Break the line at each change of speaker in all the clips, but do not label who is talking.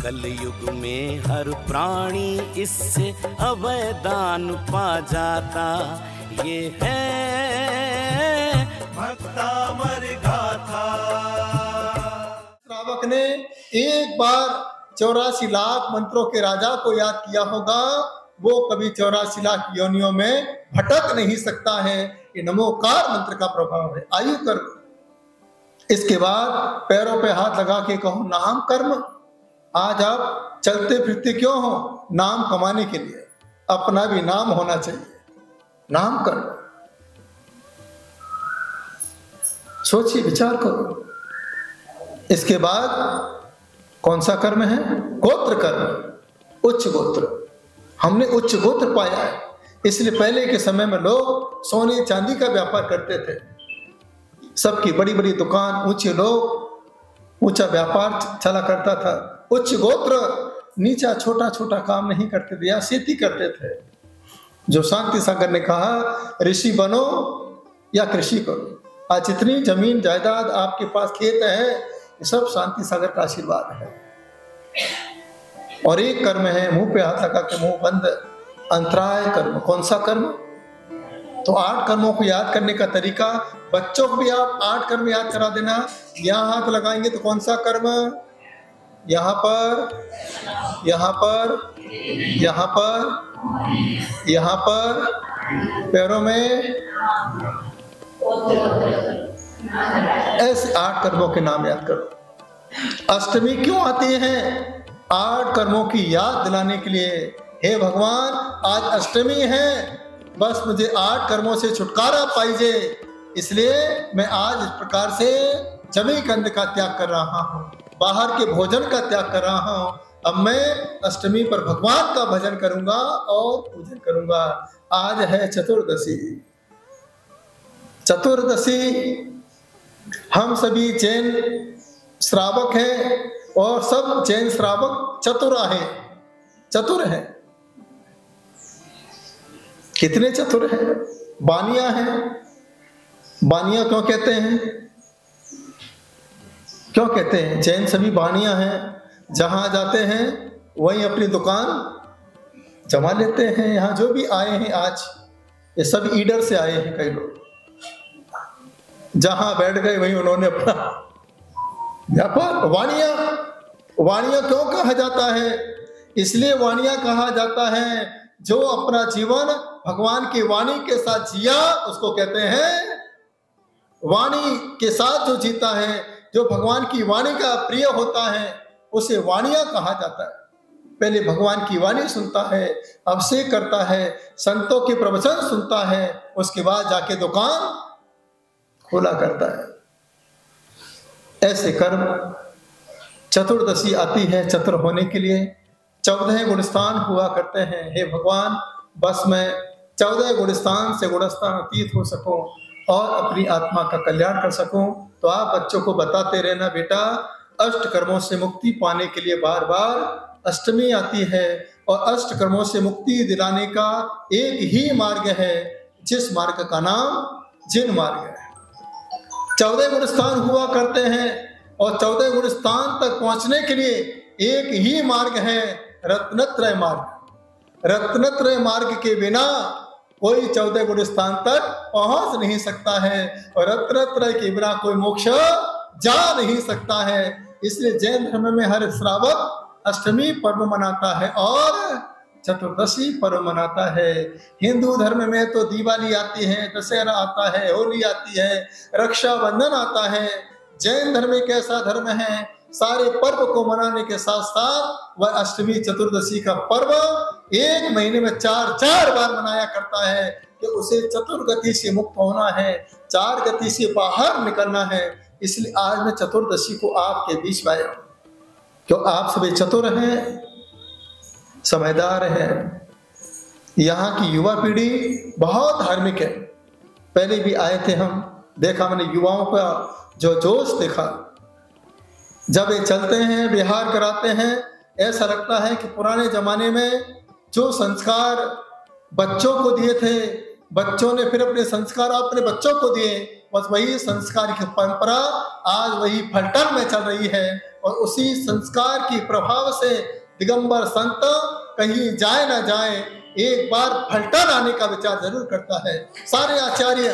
कलयुग में हर प्राणी इससे अवयदान पा जाता। ये है भक्तामर गाथा।
श्रावक ने एक बार 84 लाख मंत्रों के राजा को याद किया होगा, वो कभी 84 लाख योनियों में भटक नहीं सकता है। ये नमोकार मंत्र का प्रभाव है। आयु कर्म, इसके बाद पैरों पे हाथ लगा के कहो नाम कर्म। आज आप चलते फिरते क्यों हो? नाम कमाने के लिए। अपना भी नाम होना चाहिए। नाम कर्म, सोचिए, विचार करो। इसके बाद कौन सा कर्म है? गोत्र कर्म, उच्च गोत्र। हमने उच्च गोत्र पाया है, इसलिए पहले के समय में लोग सोने चांदी का व्यापार करते थे। सबकी बड़ी बड़ी दुकान, ऊंचे लोग, ऊंचा व्यापार चला करता था। उच्च गोत्र नीचा छोटा छोटा काम नहीं करते थे, या खेती करते थे। जो शांति सागर ने कहा ऋषि बनो या कृषि करो। आज जितनी जमीन जायदाद आपके पास, खेत है, ये सब शांति सागर का आशीर्वाद है। और एक कर्म है, मुंह पे हाथ लगा के मुंह बंद, अंतराय कर्म। कौन सा कर्म? तो 8 कर्मों को याद करने का तरीका, बच्चों को भी आप 8 कर्म याद करा देना। यहां हाथ लगाएंगे तो कौन सा कर्म? यहां पर, यहां पर, यहां पर, यहां पर, पैरों में, ऐसे 8 कर्मों के नाम याद करो। अष्टमी क्यों आती है? 8 कर्मों की याद दिलाने के लिए। हे भगवान, आज अष्टमी है, बस मुझे 8 कर्मों से छुटकारा पाइजे, इसलिए मैं आज इस प्रकार से जमी कंद का त्याग कर रहा हूँ, बाहर के भोजन का त्याग कर रहा हूँ। अब मैं अष्टमी पर भगवान का भजन करूंगा और पूजन करूंगा। आज है चतुर्दशी। चतुर्दशी, हम सभी जैन श्रावक हैं और सब जैन श्रावक चतुरा हैं, चतुर हैं। कितने चतुर हैं? बानिया हैं। बानिया क्यों कहते हैं? क्यों कहते हैं? जैन सभी बानिया हैं। जहां जाते हैं वहीं अपनी दुकान जमा लेते हैं। यहाँ जो भी आए हैं आज, ये सब ईडर से आए हैं। कई लोग जहां बैठ गए वहीं उन्होंने अपना व्यापार। वाणिया, वाणिया क्यों कहा जाता है? इसलिए वाणिया कहा जाता है जो अपना जीवन भगवान की वाणी के साथ जिया, उसको कहते हैं वाणी के साथ जो जीता है, जो भगवान की वाणी का प्रिय होता है, उसे वाणिया कहा जाता है। पहले भगवान की वाणी सुनता है, अभिषेक करता है, संतों के प्रवचन सुनता है, उसके बाद जाके दुकान खोला करता है। ऐसे कर्म चतुर्दशी आती है चतुर होने के लिए। 14 गुणस्थान हुआ करते हैं। हे भगवान, बस मैं 14 गुणस्थान से गुणस्थान अतीत हो सकूं और अपनी आत्मा का कल्याण कर सकूं। तो आप बच्चों को बताते रहना, बेटा, अष्ट कर्मों से मुक्ति पाने के लिए बार बार अष्टमी आती है, और अष्ट कर्मों से मुक्ति दिलाने का एक ही मार्ग है, जिस मार्ग का नाम जिन मार्ग है। 14 गुणस्थान हुआ करते हैं, और 14 गुणस्थान तक पहुंचने के लिए एक ही मार्ग है, रत्नत्रय मार्ग। रत्नत्रय मार्ग के बिना कोई 14 गुणस्थान तक पहुंच नहीं सकता है, और रत्नत्रय के बिना कोई मोक्ष जा नहीं सकता है। इसलिए जैन धर्म में हर श्रावक अष्टमी पर्व मनाता है और चतुर्दशी पर्व मनाता है। हिंदू धर्म में तो दिवाली आती है, दशहरा आता है, होली आती है, रक्षाबंधन आता है। जैन धर्म एक ऐसा धर्म है, सारे पर्व को मनाने के साथ साथ वह अष्टमी चतुर्दशी का पर्व 1 महीने में 4 बार मनाया करता है, कि उसे चतुर्गति से मुक्त होना है, 4 गति से बाहर निकलना है। इसलिए आज मैं चतुर्दशी को आपके बीच में आया हूं, क्यों आप सभी चतुर हैं, समझदार हैं। यहाँ की युवा पीढ़ी बहुत धार्मिक है। पहले भी आए थे, हम देखा, मैंने युवाओं का जो जोश देखा, जब ये चलते हैं, विहार कराते हैं, ऐसा लगता है कि पुराने जमाने में जो संस्कार बच्चों को दिए थे, बच्चों ने फिर अपने संस्कार अपने बच्चों को दिए। बस वही संस्कार की परंपरा आज वही फलटन में चल रही है, और उसी संस्कार की प्रभाव से दिगंबर संत कहीं जाए ना जाए एक बार फलटन आने का विचार जरूर करता है। सारे आचार्य,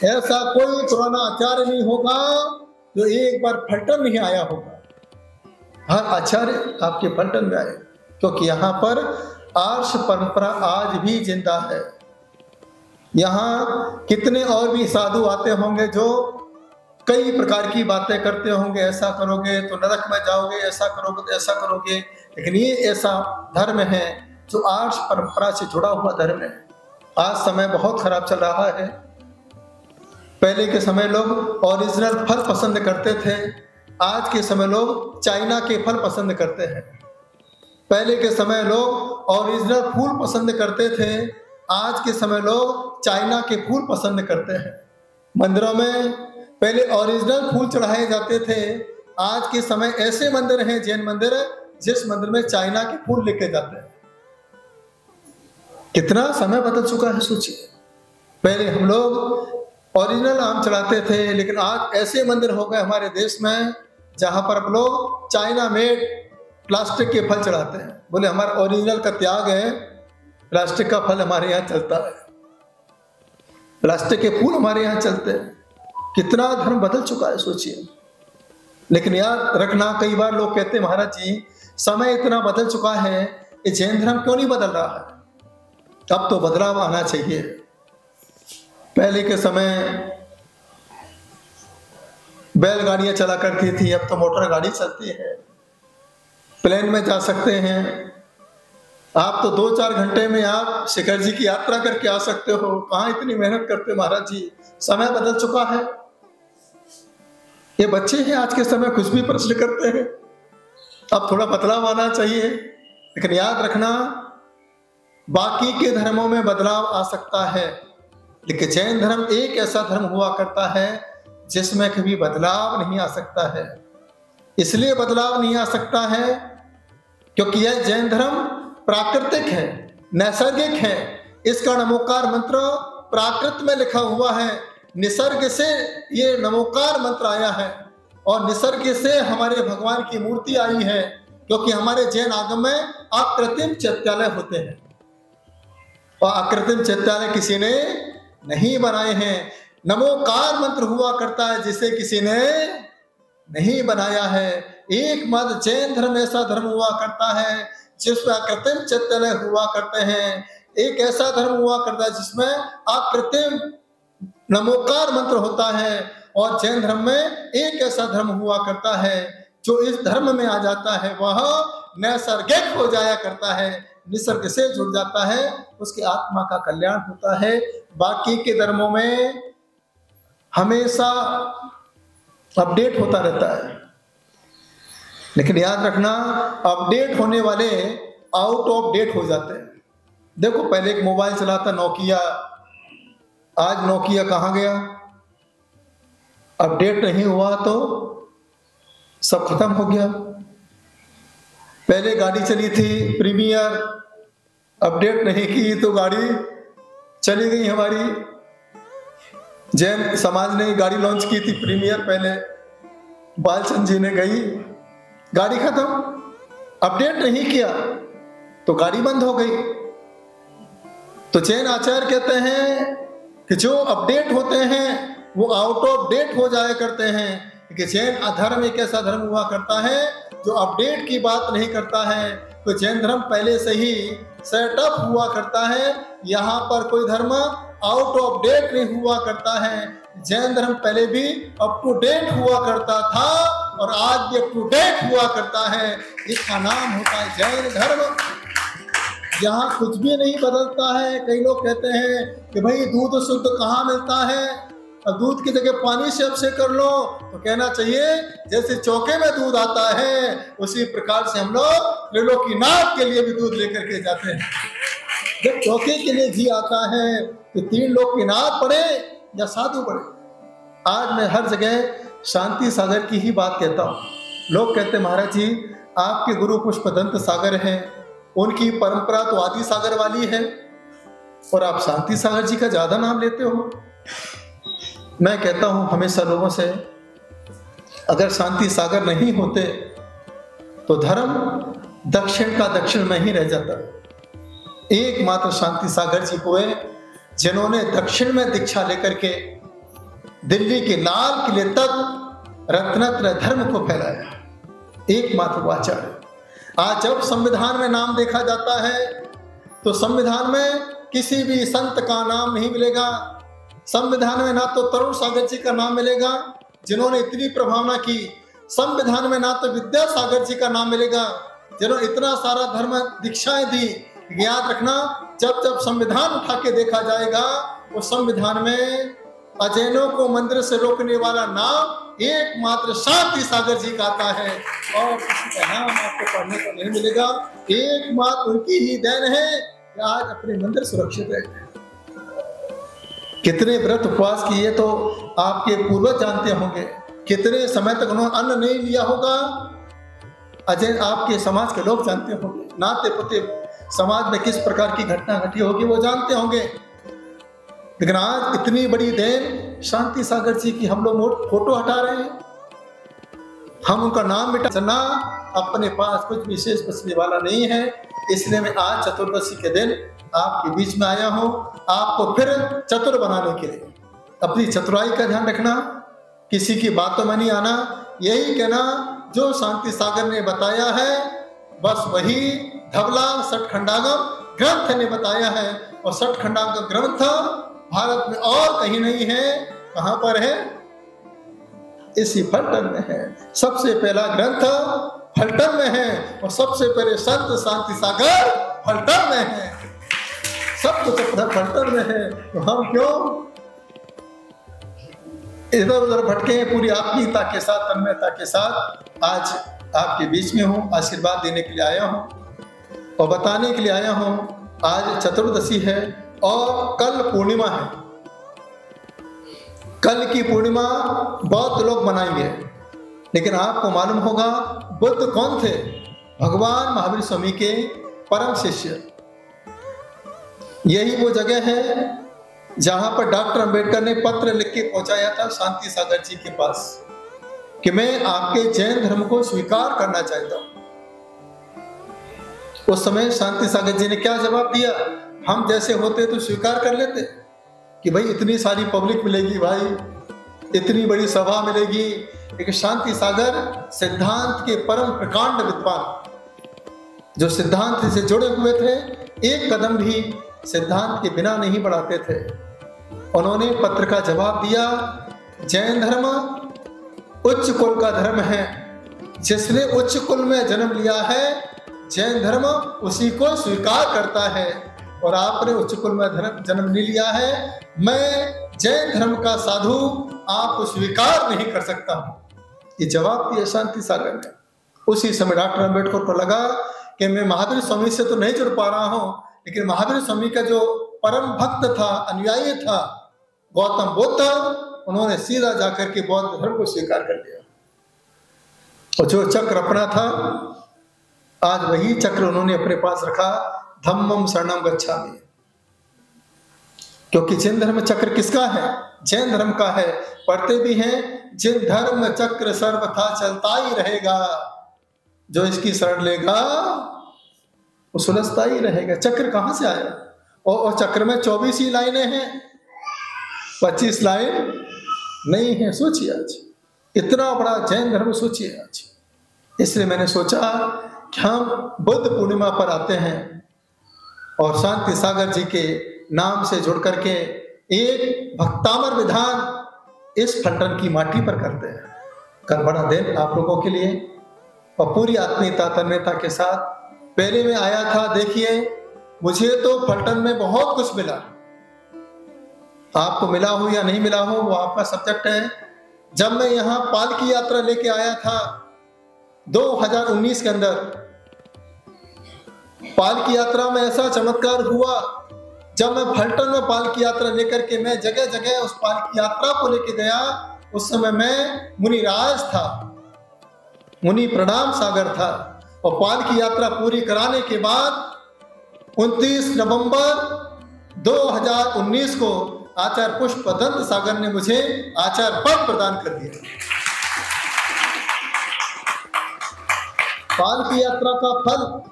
ऐसा कोई पुराना आचार्य नहीं होगा जो एक बार फलटन नहीं आया होगा। हर आचार्य आपके फलटन में आए, क्योंकि यहाँ पर आर्ष परंपरा आज भी जिंदा है। यहाँ कितने और भी साधु आते होंगे जो कई प्रकार की बातें करते होंगे, ऐसा करोगे तो नरक में जाओगे, ऐसा करोगे तो ऐसा करोगे, लेकिन ये ऐसा धर्म है जो आर्ष परंपरा से जुड़ा हुआ धर्म है। आज समय बहुत खराब चल रहा है। पहले के समय लोग ओरिजिनल फल पसंद करते थे, आज के समय लोग चाइना के फल पसंद करते हैं। पहले के समय लोग ओरिजिनल फूल पसंद करते थे, आज के समय लोग चाइना के फूल पसंद करते हैं। मंदिरों में पहले ओरिजिनल फूल चढ़ाए जाते थे, आज के समय ऐसे मंदिर हैं, जैन मंदिर, जिस मंदिर में चाइना के फूल लेके जाते हैं। कितना समय बदल चुका है सोचिए। पहले हम लोग ओरिजिनल आम चढ़ाते थे, लेकिन आज ऐसे मंदिर हो गए हमारे देश में जहां पर हम लोग चाइना मेड प्लास्टिक के फल चढ़ाते हैं। बोले हमारा ओरिजिनल का त्याग है, प्लास्टिक का फल हमारे यहाँ चलता है, प्लास्टिक के फूल हमारे यहाँ चलते हैं। कितना धर्म बदल चुका है सोचिए। लेकिन याद रखना, कई बार लोग कहते हैं महाराज जी समय इतना बदल चुका है, ये जैन धर्म क्यों नहीं बदल रहा है? अब तो बदलाव आना चाहिए। पहले के समय बैलगाड़ियां चला करती थी, अब तो मोटर गाड़ी चलती है। प्लेन में जा सकते हैं आप, तो 2-4 घंटे में आप शिखर जी की यात्रा करके आ सकते हो। कहाँ इतनी मेहनत करते महाराज जी, समय बदल चुका है। ये बच्चे हैं आज के समय, कुछ भी प्रश्न करते हैं। अब थोड़ा बदलाव आना चाहिए। लेकिन याद रखना, बाकी के धर्मों में बदलाव आ सकता है, लेकिन जैन धर्म एक ऐसा धर्म हुआ करता है जिसमें कभी बदलाव नहीं आ सकता है। इसलिए बदलाव नहीं आ सकता है क्योंकि यह जैन धर्म प्राकृतिक है, नैसर्गिक है। इसका नमोकार मंत्र प्राकृत में लिखा हुआ है। निसर्ग से ये नमोकार मंत्र आया है, और निसर्ग से हमारे भगवान की मूर्ति आई है, क्योंकि हमारे जैन आगम में अकृत्रिम चैत्यालय होते हैं, और अकृत्रिम चैत्यालय किसी ने नहीं बनाए हैं। नमोकार मंत्र हुआ करता है जिसे किसी ने नहीं बनाया है। एकमात्र जैन धर्म ऐसा धर्म हुआ करता है जिसमें अकृत्रिम चैत्यालय हुआ करते हैं। एक ऐसा धर्म हुआ करता है जिसमें अकृत्रिम नमोकार मंत्र होता है, और जैन धर्म में एक ऐसा धर्म हुआ करता है जो इस धर्म में आ जाता है वह नैसर्गिक हो जाया करता है, निसर्ग से जुड़ जाता है, उसकी आत्मा का कल्याण होता है। बाकी के धर्मों में हमेशा अपडेट होता रहता है, लेकिन याद रखना अपडेट होने वाले आउट ऑफ डेट हो जाते हैं। देखो पहले एक मोबाइल चलाता नोकिया, आज नोकिया कहाँ गया? अपडेट नहीं हुआ तो सब खत्म हो गया। पहले गाड़ी चली थी प्रीमियर, अपडेट नहीं की तो गाड़ी चली गई हमारी। जैन समाज ने गाड़ी लॉन्च की थी प्रीमियर, पहले बालचंद जी ने गई, गाड़ी खत्म। अपडेट नहीं किया तो गाड़ी बंद हो गई। तो जैन आचार्य कहते हैं कि जो अपडेट होते हैं वो आउट ऑफ डेट हो जाया करते हैं, कि जैन धर्म एक ऐसा धर्म हुआ करता है जो अपडेट की बात नहीं करता है। तो जैन धर्म पहले से ही सेटअप हुआ करता है, यहाँ पर कोई धर्म आउट ऑफ डेट नहीं हुआ करता है। जैन धर्म पहले भी अप टू डेट हुआ करता था और आज भी अप टू डेट हुआ करता है। इसका नाम होता है जैन धर्म। यहाँ कुछ भी नहीं बदलता है। कई लोग कहते हैं कि भाई दूध शुद्ध कहाँ मिलता है, अब दूध की जगह पानी से अभिषेक कर लो, तो कहना चाहिए जैसे चौके में दूध आता है उसी प्रकार से हम लोग त्रिलोकीनाथ के लिए भी दूध लेकर के जाते हैं। जब चौके के लिए घी आता है तो 3 लोकीनाथ पड़े या साधु पड़े। आज मैं हर जगह शांति सागर की ही बात कहता हूँ। लोग कहते हैं महाराज जी आपके गुरु पुष्पदंत सागर हैं, उनकी परंपरा तो आदि सागर वाली है और आप शांति सागर जी का ज्यादा नाम लेते हो। मैं कहता हूं हमेशा लोगों से, अगर शांति सागर नहीं होते तो धर्म दक्षिण का दक्षिण में ही रह जाता। एकमात्र शांति सागर जी हुए जिन्होंने दक्षिण में दीक्षा लेकर के दिल्ली के लाल किले तक रत्नत्र धर्म को फैलाया। एकमात्र वो आचार्य। आज जब संविधान में नाम देखा जाता है तो संविधान में किसी भी संत का नाम नहीं मिलेगा। संविधान में ना तो तरुण सागर जी का नाम मिलेगा जिन्होंने इतनी प्रभावना की, संविधान में ना तो विद्यासागर जी का नाम मिलेगा जिन्होंने इतना सारा धर्म दीक्षाएं दी। याद रखना, जब जब संविधान उठा के देखा जाएगा उस संविधान में अजैनों को मंदिर से रोकने वाला नाम एकमात्र शांति सागर जी का आता है और किसी का नाम आपको पढ़ने को नहीं मिलेगा। एकमात्र उनकी ही देन है कि आज अपने मंदिर सुरक्षित रहते हैं। कितने व्रत उपवास किए तो आपके पूर्वज जानते होंगे, कितने समय तक उन्होंने अन्न नहीं लिया होगा अजय आपके समाज के लोग जानते होंगे। नाते पुते समाज में किस प्रकार की घटना घटी होगी वो जानते होंगे। लेकिन आज इतनी बड़ी देन शांति सागर जी की हम लोग फोटो हटा रहे हैं, हम उनका नाम मिटा ना, अपने पास कुछ विशेष बचने वाला नहीं है। इसलिए मैं आज चतुर्दशी के दिन आपके बीच में आया हूं, आपको फिर चतुर बनाने के लिए। अपनी चतुराई का ध्यान रखना, किसी की बातों में नहीं आना, यही कहना जो शांति सागर ने बताया है बस वही धवला सठखंडागम ग्रंथ ने बताया है। और सठखंडागम ग्रंथ भारत में और कहीं नहीं है। कहां पर है? इसी फलटन में है। सबसे पहला ग्रंथ फलटन में है और सबसे पहले संत शांति सागर फलटन में है। सब कुछ फलटन में है, तो हम क्यों इधर उधर भटके हैं? पूरी आत्मीयता के साथ, तन्मयता के साथ आज आपके बीच में हूँ, आशीर्वाद देने के लिए आया हूँ और बताने के लिए आया हूँ। आज चतुर्दशी है और कल पूर्णिमा है। कल की पूर्णिमा बहुत लोग मनाएंगे, लेकिन आपको मालूम होगा बुद्ध कौन थे? भगवान महावीर स्वामी के परम शिष्य। यही वो जगह है जहां पर डॉक्टर अंबेडकर ने पत्र लिख के पहुंचाया था शांति सागर जी के पास कि मैं आपके जैन धर्म को स्वीकार करना चाहता हूं। उस समय शांति सागर जी ने क्या जवाब दिया? हम जैसे होते तो स्वीकार कर लेते कि भाई इतनी सारी पब्लिक मिलेगी, भाई इतनी बड़ी सभा मिलेगी। लेकिन शांति सागर सिद्धांत के परम प्रकांड विद्वान, जो सिद्धांत से जुड़े हुए थे, एक कदम भी सिद्धांत के बिना नहीं बढ़ाते थे। उन्होंने पत्र का जवाब दिया, जैन धर्म उच्च कुल का धर्म है। जिसने उच्च कुल में जन्म लिया है जैन धर्म उसी को स्वीकार करता है, और आपने उच्च कुल में जन्म नहीं लिया है। मैं जैन धर्म का साधु आपको स्वीकार नहीं कर सकता हूं। ये जवाब दिया शांति सागर ने। उसी समय डॉक्टर अंबेडकर को लगा कि मैं महावीर स्वामी से तो नहीं जुड़ पा रहा हूं, लेकिन महावीर स्वामी का जो परम भक्त था, अनुयायी था, गौतम बुद्ध, उन्होंने सीधा जाकर के बौद्ध धर्म को स्वीकार कर लिया। और जो चक्र अपना था आज वही चक्र उन्होंने अपने पास रखा, धम्मम शरणम गच्छामि। क्योंकि जैन धर्म चक्र किसका है? जैन धर्म का है। पढ़ते भी हैं, जिन धर्म चक्र सर्वथा चलता ही रहेगा, जो इसकी शरण लेगा वो सुलझता ही रहेगा। चक्र कहां से आया? और चक्र में 24 ही लाइनें हैं, 25 लाइन नहीं है। सोचिए आज इतना बड़ा जैन धर्म, सोचिए आज। इसलिए मैंने सोचा कि हम बुद्ध पूर्णिमा पर आते हैं और शांति सागर जी के नाम से जुड़ करके एक भक्तामर विधान इस फलटन की माटी पर करते हैं। कल बड़ा दिन आप लोगों के लिए और पूरी आत्मीयता तन्मयता के साथ। पहले मैं आया था, देखिए मुझे तो फलटन में बहुत कुछ मिला। आपको मिला हो या नहीं मिला हो वो आपका सब्जेक्ट है। जब मैं यहाँ पालकी यात्रा लेके आया था 2019 के अंदर, पालकी यात्रा में ऐसा चमत्कार हुआ। जब मैं फलटन में पालकी यात्रा लेकर के मैं जगह जगह उस पालकी यात्रा को लेके गया, उस समय मैं मुनिराज था, मुनि प्रणाम सागर था। और पालकी यात्रा पूरी कराने के बाद 29 नवंबर 2019 को आचार्य पुष्पदंत सागर ने मुझे आचार्य पद प्रदान कर दिया। पाल की यात्रा का फल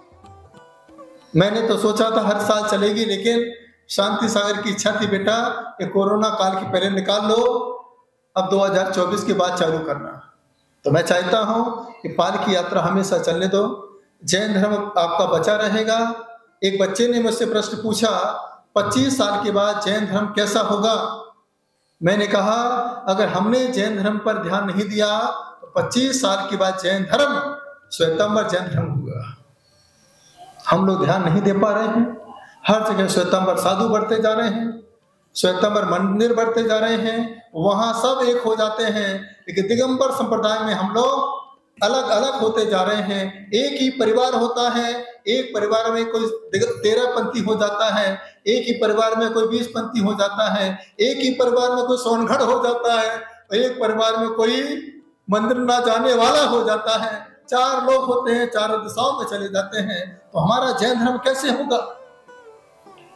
मैंने तो सोचा था हर साल चलेगी, लेकिन शांति सागर की इच्छा थी बेटा कि कोरोना काल के पहले निकाल लो, अब 2024 के बाद चालू करना। तो मैं चाहता हूं कि पाल की यात्रा हमेशा चलने दो, जैन धर्म आपका बचा रहेगा। एक बच्चे ने मुझसे प्रश्न पूछा 25 साल के बाद जैन धर्म कैसा होगा। मैंने कहा अगर हमने जैन धर्म पर ध्यान नहीं दिया तो 25 साल के बाद जैन धर्म श्वेतांबर जैन धर्म होगा। हम लोग ध्यान नहीं दे पा रहे हैं, हर जगह श्वेतांबर साधु बढ़ते जा रहे हैं, श्वेतांबर मंदिर बढ़ते जा रहे हैं, वहां सब एक हो जाते हैं, लेकिन दिगंबर संप्रदाय में हम लोग अलग अलग होते जा रहे हैं। एक ही परिवार होता है, एक परिवार में कोई 13 पंथी हो जाता है, एक ही परिवार में कोई 20 पंथी हो जाता है, एक ही परिवार में कोई सोनगढ़ हो जाता है, एक परिवार में कोई मंदिर ना जाने वाला हो जाता है। 4 लोग होते हैं, 4 दिशाओं में चले जाते हैं, तो हमारा जैन धर्म कैसे होगा?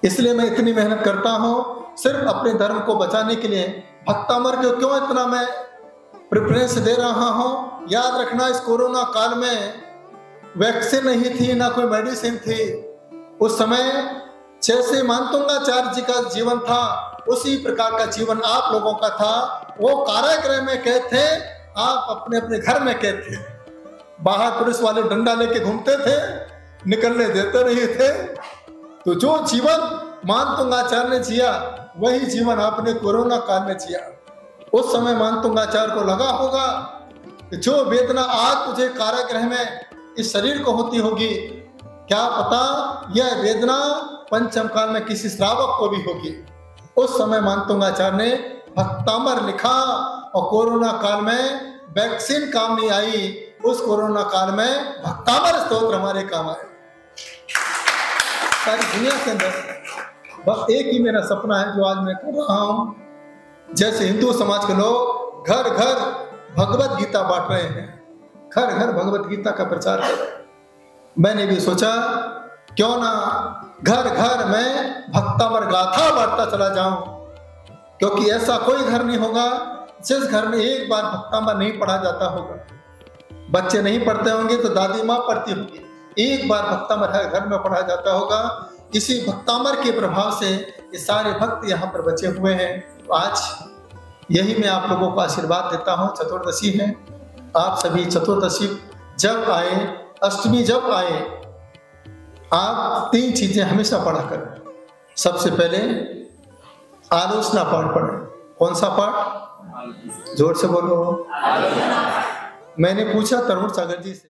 इसलिए मैं इतनी मेहनत करता हूँ सिर्फ अपने धर्म को बचाने के लिए। भक्तामर को क्यों इतना मैं प्रेफरेंस दे रहा हूँ? याद रखना, इस कोरोना काल में वैक्सीन नहीं थी, ना कोई मेडिसिन थी। उस समय जैसे मानतुंगाचार्य जी का जीवन था उसी प्रकार का जीवन आप लोगों का था। वो कारागृह में कैद थे, आप अपने अपने घर में कैद थे। बाहर पुलिस वाले डंडा लेके घूमते थे, निकलने देते नहीं थे। तो जो जीवन मानतुंगाचार्य ने जिया वही जीवन आपने कोरोना काल में जिया। उस समय मानतुंगाचार्य को लगा होगा कि जो वेदना आज तुझे कारागृह में इस शरीर को होती होगी, क्या पता यह वेदना पंचम काल में किसी श्रावक को भी होगी। उस समय मानतुंगाचार्य ने भक्तामर लिखा और कोरोना काल में वैक्सीन काम नहीं आई, उस कोरोना काल में भक्तामर स्तोत्र हमारे काम आए। सारी दुनिया के अंदर बस एक ही मेरा सपना है जो आज मैं कर रहा हूं। जैसे हिंदू समाज के लोग घर घर भगवत गीता बांट रहे हैं, घर घर भगवत गीता का प्रचार कर रहे हैं, मैंने भी सोचा क्यों ना घर घर में भक्तामर गाथा बांटता चला जाऊं। क्योंकि ऐसा कोई घर नहीं होगा जिस घर में एक बार भक्तामर नहीं पढ़ा जाता होगा। बच्चे नहीं पढ़ते होंगे तो दादी माँ पढ़ती होगी, एक बार भक्तामर हर घर में पढ़ा जाता होगा। इसी भक्तामर के प्रभाव से ये सारे भक्त यहाँ पर बचे हुए हैं। तो आज यही मैं आप लोगों को आशीर्वाद देता हूँ। चतुर्दशी है, आप सभी चतुर्दशी जब आए, अष्टमी जब आए, आप 3 चीजें हमेशा पढ़ा करें। सबसे पहले आलोचना पाठ पढ़ें। कौन सा पाठ? जोर से बोलो। मैंने पूछा तरुण सागर जी से।